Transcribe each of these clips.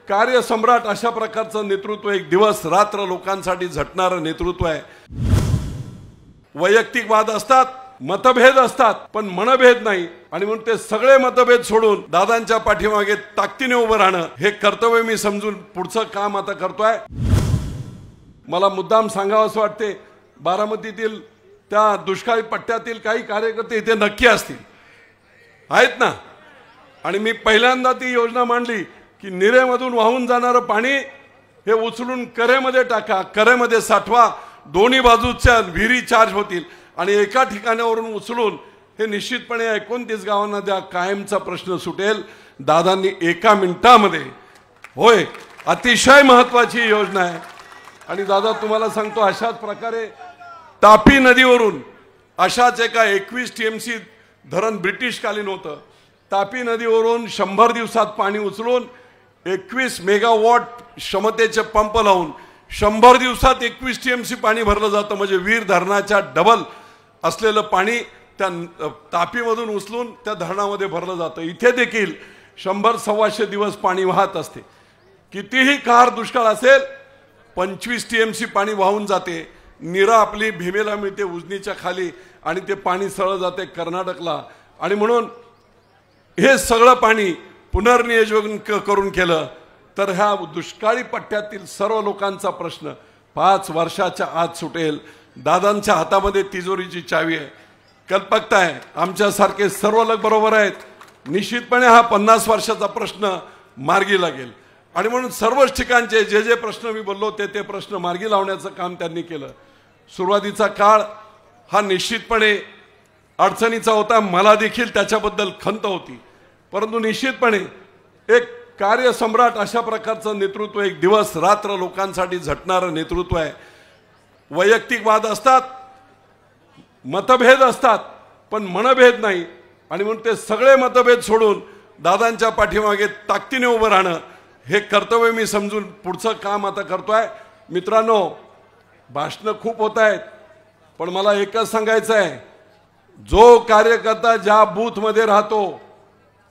कार्यसम्राट अशा प्रकारचं नेतृत्व, एक दिवस रात्र लोकांसाठी झटणारं नेतृत्व आहे। वैयक्तिक वाद असतात, मतभेद असतात, पण मनभेद नाही। आणि म्हणून ते सगळे मतभेद सोडून दादांच्या पाठीमागे ताकदीने उभं राहणं हे कर्तव्य मी समजून पुढचं काम आता करतोय। मला मुद्दाम सांगावंसं वाटते, बारामतीतील त्या दुष्काळी पट्ट्यातील काही कार्यकर्ते इथे नक्की असतील, आहेत ना। आणि मी पहिल्यांदा ती योजना मांडली की निरेमधून वाहून जाणारं पाणी हे उचलून करेमध्ये टाका, करेमध्ये साठवा, दोन्ही बाजूच्या विहिरी चार्ज होतील आणि एका ठिकाणावरून उचलून हे निश्चितपणे 29 गावांना द्या, कायमचा प्रश्न सुटेल। दादांनी एका मिनिटामध्ये, होय, अतिशय महत्त्वाची योजना आहे। आणि दादा तुम्हाला सांगतो, अशाच प्रकारे तापी नदीवरून अशाच एका 21 TMC धरण ब्रिटिशकालीन होतं, तापी नदीवरून 100 दिवसात पाणी उचलून 21 मेगावॉट क्षमतेचे पंप लावून 100 दिवसात 21 TMC पाणी भरलं जातं। म्हणजे वीर धरणाच्या डबल असलेलं पाणी त्या तापीमधून उचलून त्या धरणामध्ये भरलं जातं। इथे देखील 100-125 दिवस पाणी वाहत असते। कितीही कार दुष्काळ असेल, 25 TMC पाणी वाहून जाते। नीरा आपली भीमेला मिळते उजनीच्या खाली आणि ते पाणी सरळ जाते कर्नाटकला। आणि म्हणून हे सगळं पाणी पुनर्नियोजन करून केलं तर ह्या दुष्काळी पट्ट्यातील सर्व लोकांचा प्रश्न 5 वर्षाच्या आत सुटेल। दादांच्या हातामध्ये तिजोरीची चावी आहे, कल्पकता आहे, आमच्यासारखे सर्व लोक बरोबर आहेत। निश्चितपणे हा 50 वर्षाचा प्रश्न मार्गी लागेल। आणि म्हणून सर्वच ठिकाणचे जे जे प्रश्न मी बोललो ते प्रश्न मार्गी लावण्याचं काम त्यांनी केलं। सुरुवातीचा काळ हा निश्चितपणे अडचणीचा होता, मला देखील त्याच्याबद्दल खंत होती, परंतु निश्चितपणे एक कार्यसम्राट अशा प्रकारचं नेतृत्व, एक दिवस रात्र लोकांसाठी झटणारं नेतृत्व आहे। वैयक्तिक वाद असतात, मतभेद असतात, पण मनभेद नाही। आणि म्हणून ते सगळे मतभेद सोडून दादांच्या पाठीमागे ताकदीने उभं राहणं हे कर्तव्य मी समजून पुढचं काम आता करतोय। मित्रांनो, भाषणं खूप होत आहेत, पण मला एकच सांगायचं आहे, जो कार्यकर्ता ज्या बूथमध्ये राहतो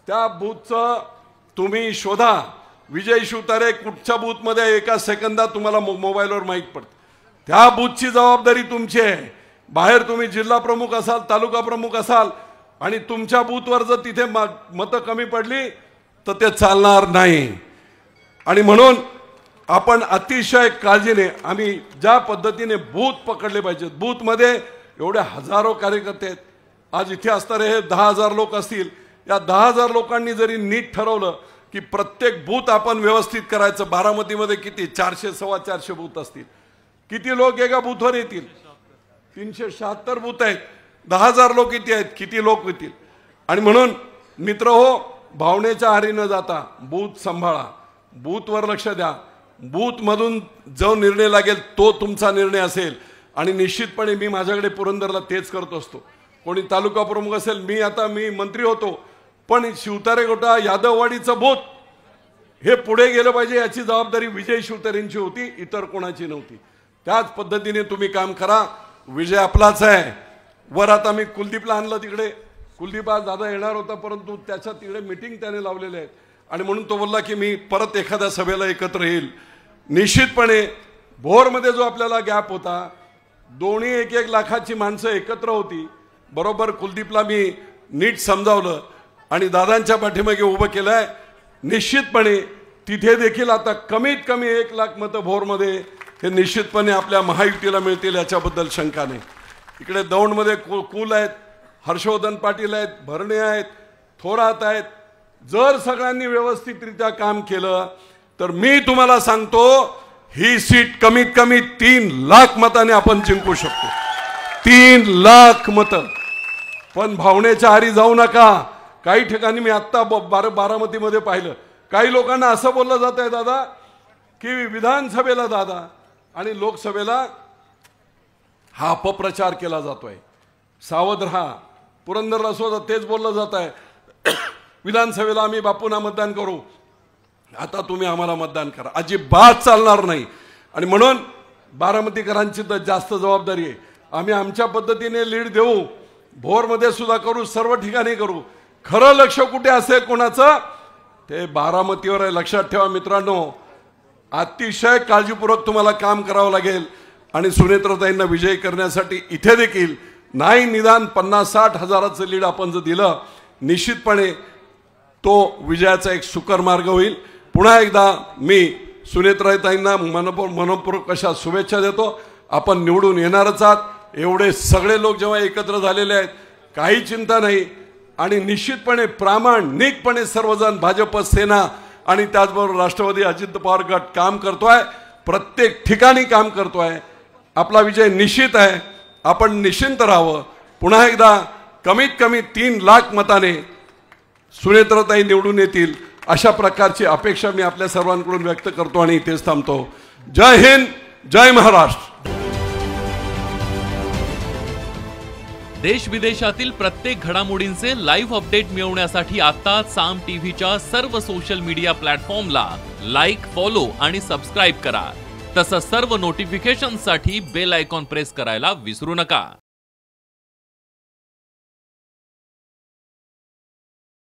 त्या बूथचं तुम्ही शोधा। विजय शिवतारे कुठच्या बूथमध्ये एका सेकंदात तुम्हाला मोबाईलवर माहीत पडतं। त्या बूथची जबाबदारी तुमची आहे। बाहेर तुम्ही जिल्हा प्रमुख असाल, तालुका प्रमुख असाल आणि तुमच्या बूथवर जर तिथे मतं कमी पडली तर ते चालणार नाही। आणि म्हणून आपण अतिशय काळजीने आम्ही ज्या पद्धतीने बूथ पकडले पाहिजेत, बूथमध्ये एवढे हजारो कार्यकर्ते आहेत। आज इथे असणारे हे 10,000 लोक असतील, या 10,000 लोकांनी जरी नीट ठरवलं की प्रत्येक बूथ आपण व्यवस्थित करायचं, बारामतीमध्ये किती 400-450 बूथ असतील, किती लोक एका बूथवर येतील? 376 बूथ आहेत, 10,000 लोक किती लोक येतील? आणि म्हणून मित्र हो, भावनेच्या आहारी न जाता बूथ सांभाळा, बूथवर लक्ष द्या। बूथमधून जो निर्णय लागेल तो तुमचा निर्णय असेल। आणि निश्चितपणे मी माझ्याकडे पुरंदरला तेच करत असतो। कोणी तालुका प्रमुख असेल, मी मंत्री होतो, पण शिवतारे गोटा यादववाडीचं बूथ हे पुढे गेलं पाहिजे याची जबाबदारी विजय शिवतारेंची होती, इतर कोणाची नव्हती। त्याच पद्धतीने तुम्ही काम करा, विजय आपलाच आहे। वर आता मी कुलदीपला आणलं तिकडे, कुलदीप आज दादा येणार होता, परंतु त्याच्या तिकडे मीटिंग त्याने लावलेले आहेत आणि म्हणून तो बोलला की मी परत एखाद्या सभेला एकत्र येईल। निश्चितपणे भोरमध्ये जो आपल्याला गॅप होता, दोन्ही 1-1 लाखाची माणसं एकत्र होती, बरोबर कुलदीपला मी नीट समजावलं आणि दादांच्या पाठीमागे उभं केलंय। निश्चितपणे तिथे देखील आता कमीत कमी 1 लाख मतं भोरमध्ये हे निश्चितपणे आपल्या महायुतीला मिळतील याच्याबद्दल शंका नाही। इकडे दौंडमध्ये कुल आहेत, हर्षवर्धन पाटील आहेत, भरणे आहेत, थोरात आहेत। जर सगळ्यांनी व्यवस्थितरित्या काम केलं तर मी तुम्हाला सांगतो, ही सीट कमीत कमी 3 लाख मताने आपण जिंकू शकतो, 3 लाख मतं। पण भावनेच्या आहारी जाऊ नका। काही ठिकाणी मी आत्ता बारामतीमध्ये पाहिलं, काही लोकांना असं बोललं जात आहे दादा की विधानसभेला दादा आणि लोकसभेला हा अपप्रचार केला जातोय, सावध राहा। पुरंदरला सुद्धा तेच बोललं जात आहे, विधानसभेला आम्ही बापूंना मतदान करू, आता तुम्ही आम्हाला मतदान करा, अजिबात चालणार नाही। आणि म्हणून बारामतीकरांची तर जास्त जबाबदारी आहे। आम्ही आमच्या पद्धतीने लीड देऊ, भोरमध्ये सुद्धा करू, सर्व ठिकाणी करू। खरं लक्ष कुठे असेल कोणाचं ते बारामतीवर आहे, लक्षात ठेवा मित्रांनो. अतिशय काळजीपूर्वक तुम्हाला काम करावं लागेल आणि सुनेत्राताईंना विजयी करण्यासाठी इथे देखील नाही निदान 50-60 हजाराचं लीड आपण जर दिलं, निश्चितपणे तो विजयाचा एक सुकर मार्ग होईल. पुन्हा एकदा मी सुनेत्राताईंना मनपूर्वक अशा शुभेच्छा देतो. आपण निवडून येणारच आहात. एवढे सगळे लोक जेव्हा एकत्र झालेले आहेत, काही चिंता नाही. आणि निश्चितपणे प्रामाणिकपणे सर्वजण भाजप सेना आणि त्याचबरोबर राष्ट्रवादी अजित पवार गट काम करतोय, प्रत्येक ठिकाणी काम करतोय. आपला विजय निश्चित आहे. आपण निश्चिंत राहावं. पुन्हा एकदा कमीत कमी 3 लाख मताने सुनेत्राताई निवडून येतील अशा प्रकारची अपेक्षा मी आपल्या सर्वांकडून व्यक्त करतो आणि इथेच थांबतो. जय हिंद, जय महाराष्ट्र. देश विदेशातील प्रत्येक घडामोडींचे लाईव्ह अपडेट मिळवण्यासाठी आता साम टीव्हीच्या सर्व सोशल मीडिया प्लॅटफॉर्मला लाईक, फॉलो आणि सबस्क्राईब करा. तसंच सर्व नोटिफिकेशनसाठी बेल आयकॉन प्रेस करायला विसरू नका.